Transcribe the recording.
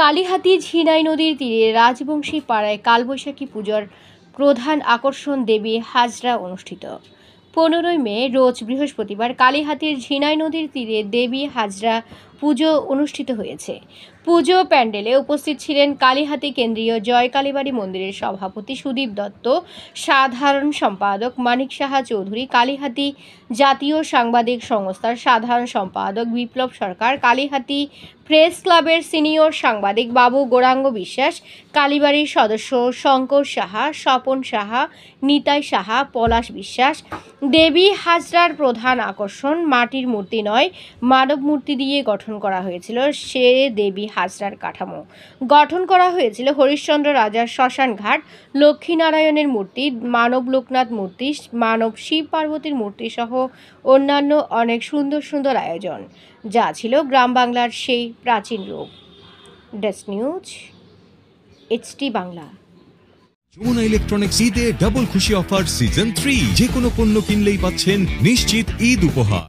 কালিহাতী ঝিনাই নদীর তীরে রাজবংশী পাড়ায় কালবৈশাখী পুজোর প্রধান আকর্ষণ দেবী হাজরা অনুষ্ঠিত। 15 মে রোজ বৃহস্পতিবার কালিহাতীর ঝিনাই নদীর তীরে দেবী হাজরা পুজো অনুষ্ঠিত হয়েছে। পুজো প্যান্ডেলে উপস্থিত ছিলেন কালিহাতী কেন্দ্রীয় জয় কালীবাড়ি মন্দিরের সভাপতি সুদীপ দত্ত, সাধারণ সম্পাদক মানিক সাহা চৌধুরী, কালিহাতী জাতীয় সাংবাদিক সংস্থার সাধারণ সম্পাদক বিপ্লব সরকার, কালিহাতী প্রেস ক্লাবের সিনিয়র সাংবাদিক বাবু গৌরাঙ্গ বিশ্বাস, কালীবাড়ির সদস্য শঙ্কর সাহা, স্বপন সাহা, নিতাই সাহা, পলাশ বিশ্বাস। দেবী হাজরার প্রধান আকর্ষণ মাটির মূর্তি নয়, মানব মূর্তি দিয়ে গঠন করা হয়েছিল সে দেবী হাজরার কাঠামো। গঠন করা হয়েছিল হরিশ্চন্দ্র রাজার শ্মশান ঘাট, লক্ষ্মীনারায়ণের মূর্তি, মানব লোকনাথ মূর্তি, মানব শিব পার্বতীর মূর্তি সহ অন্যান্য অনেক সুন্দর সুন্দর আয়োজন, যা ছিল গ্রাম বাংলার সেই প্রাচীন রূপ। Desk news, HT Bangla. Jamuna electronics ঈদে ডাবল খুশি অফার সিজন 3, যে কোনো পণ্য কিনলেই পাচ্ছেন নিশ্চিত ঈদ উপহার।